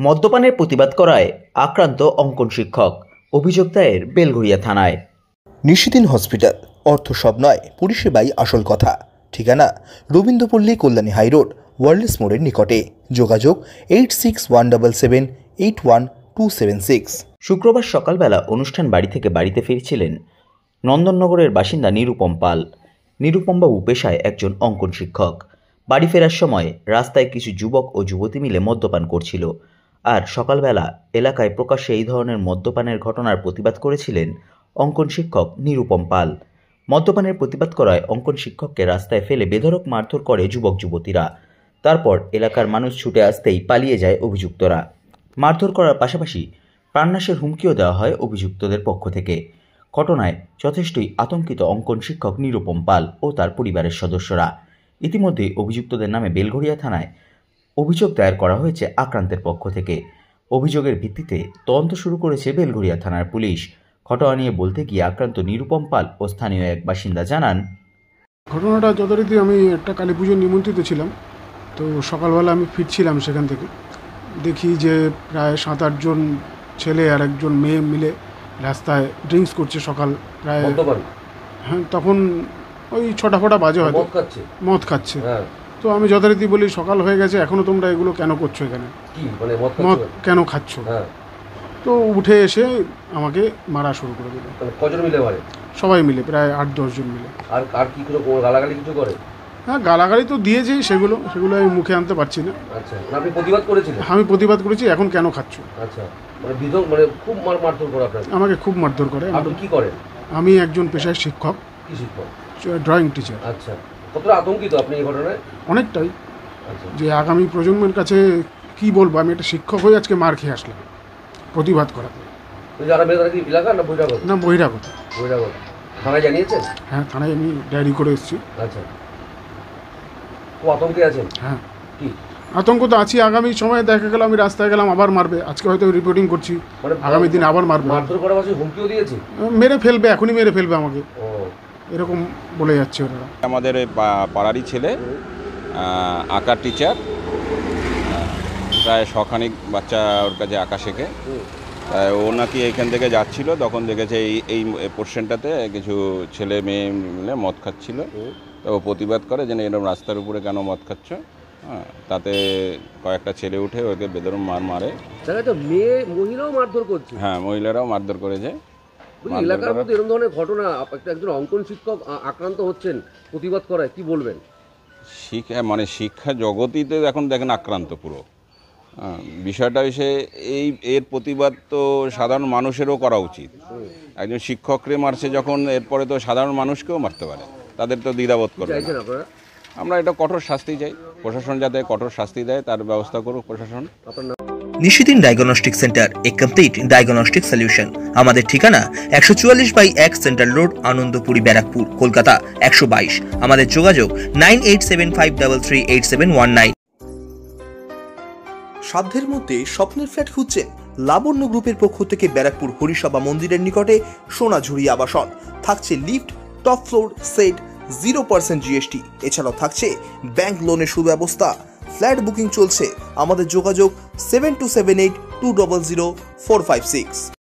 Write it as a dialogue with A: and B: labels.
A: মদ্যপানের প্রতিবাদ করায় আক্রান্ত অঙ্কন শিক্ষক, অভিযোগ দায়ের বেলঘরিয়া থানায়।
B: নিশিদিন হসপিটাল, অর্থ সব নয়, পরিষেবাই আসল কথা। ঠিকানা রবীন্দ্রপল্লী, কল্যাণী হাইরোড, ওয়ার্ল্ডস মোড়ের নিকটে। যোগাযোগ 8617781276।
A: শুক্রবার সকালবেলা অনুষ্ঠান বাড়ি থেকে বাড়িতে ফিরছিলেন নন্দননগরের বাসিন্দা নিরুপম পাল। নিরুপমবাবু পেশায় একজন অঙ্কন শিক্ষক। বাড়ি ফেরার সময় রাস্তায় কিছু যুবক ও যুবতী মিলে মদ্যপান করছিল। আর সকালবেলা এলাকায় প্রকাশ্যে এই ধরনের মদ্যপানের ঘটনার প্রতিবাদ করেছিলেন অঙ্কন শিক্ষক নিরুপম পাল। মদ্যপানের প্রতিবাদ করায় অঙ্কন শিক্ষককে রাস্তায় ফেলে বেধড়ক মারধর করে যুবক যুবতীরা। তারপর এলাকার মানুষ ছুটে আসতেই পালিয়ে যায় অভিযুক্তরা। মারধর করার পাশাপাশি প্রাণনাশের হুমকিও দেওয়া হয় অভিযুক্তদের পক্ষ থেকে। ঘটনায় যথেষ্টই আতঙ্কিত অঙ্কন শিক্ষক নিরুপম পাল ও তার পরিবারের সদস্যরা। ইতিমধ্যে অভিযুক্তদের নামে বেলঘরিয়া থানায় অভিযোগ দায়ের করা হয়েছে আক্রান্তের পক্ষ থেকে। অভিযোগের ভিত্তিতে তদন্ত শুরু করেছে বেলঘরিয়া থানার পুলিশ। ঘটনা নিয়ে বলতে গিয়ে আক্রান্ত নিরুপম পাল ও স্থানীয় এক বাসিন্দা জানান,
C: ঘটনাটা যথারীতি আমি একটা কালী পুজোর নিমন্ত্রিত ছিলাম। তো সকালবেলা আমি ফিরছিলাম সেখান থেকে, দেখি যে প্রায় 7-8 জন ছেলে আর একজন মেয়ে মিলে রাস্তায় ড্রিঙ্কস করছে। সকাল প্রায়, হ্যাঁ, তখন ওই 6টা বাজে, হয়তো মদ খাচ্ছে। তো আমি যথারীতি বলি, সকাল হয়ে গেছে, এখনও তোমরা এগুলো কেন করছো, এখানে মদ কেন খাচ্ছ? তো উঠে এসে আমাকে মারা শুরু করে দিল।
D: কজন মিলে মারে?
C: সবাই মিলে, প্রায় 8-10 জন মিলে।
D: আর কি করে গালাগালি কিছু করে?
C: হ্যাঁ, গালাগালি তো দিয়েছে, সেগুলো আমি মুখে আনতে পারছি না।
D: আচ্ছা, আপনি প্রতিবাদ করেছিলেন?
C: আমি প্রতিবাদ করেছি, এখন কেন খাচ্ছ।
D: আচ্ছা, খুব মারধর করে আপনাকে?
C: আমাকে খুব মারধর করে।
D: আপনি কি করেন?
C: আমি একজন পেশায় শিক্ষক।
D: কি শিক্ষক?
C: Drawing teacher.
D: আচ্ছা, কতটা আতঙ্কিত আপনি এই ঘটনায়?
C: অনেকটাই। যে আগামী প্রজন্মের কাছে কি বলবো, আমি একটা শিক্ষক হয়ে আজকে মার খেয়ে আসলাম প্রতিবাদ করাতে। না, বহিরাগত।
D: থানায় জানিয়েছেন?
C: হ্যাঁ, থানায় আমি ডায়েরি করে এসেছি।
D: আচ্ছা, খুব আতঙ্কে আছেন?
C: হ্যাঁ।
D: কি
C: আতঙ্ক তো আছি, আগামী সময়ে দেখা গেল আমি রাস্তায় গেলাম আবার মারবে। আজকে হয়তো রিপোর্টিং করছি, আগামী দিন আবার মারবে।
D: মারধর করার পাশে হুমকিও দিয়েছে,
C: মেরে ফেলবে, এখনই মেরে ফেলবে আমাকে, এরকম বলে যাচ্ছে ওরা।
E: আমাদের পাড়ারই ছেলে, আঁকার টিচার, প্রায় শখানিক বাচ্চা ওর কাছে আঁকা শেখে। ও নাকি এইখান থেকে যাচ্ছিল, তখন দেখেছে এই পোর্শনটাতে কিছু ছেলে মেয়ে মিলে মদ খাচ্ছিল। তো ও প্রতিবাদ করে যে এরকম রাস্তার উপরে কেন মদ খাচ্ছ। হ্যাঁ, তাতে কয়েকটা ছেলে উঠে ওকে বেদরম মারে।
D: মহিলাও মারধর করছে?
E: হ্যাঁ, মহিলারাও মারধর করেছে।
D: এলাকার মধ্যে এরকম ধরনের ঘটনা, একজন অঙ্কন শিক্ষক আক্রান্ত হচ্ছেন, প্রতিবাদ করায় কি বলবেন?
E: শিক্ষা জগতই তো এখন দেখেন আক্রান্ত পুরো। বিষয়টা হচ্ছে এর প্রতিবাদ তো সাধারণ মানুষেরও করা উচিত। একজন শিক্ষকরে মারছে যখন, এরপরে তো সাধারণ মানুষকেও মারতে পারে, তাদের তো দ্বিধাবোধ করবে না। আমরা এটা কঠোর শাস্তি চাই, প্রশাসন যাতে কঠোর শাস্তি দেয় তার ব্যবস্থা করুক প্রশাসন।
B: নিশিদিন ডায়াগনস্টিক সেন্টার, এ কমপ্লিট ডায়াগনস্টিক সলিউশন। আমাদের ঠিকানা 144/1 সেন্ট্রাল রোড, আনন্দপুরি, ব্যারাকপুর, কলকাতা 122। আমাদের যোগাযোগ 9875338719। সাধ্যের মধ্যে স্বপ্নের ফ্ল্যাট খুঁজছেন? লাবণ্য গ্রুপের পক্ষ থেকে ব্যারাকপুর হরিসভা মন্দিরের নিকটে সোনাঝুরি আবাসন। থাকছে lift, top floor, set, 0% GST। এছাড়াও থাকছে ব্যাংক লোনের সুব্যবস্থা। ফ্ল্যাট বুকিং চলছে। আমাদের যোগাযোগ 7278200456।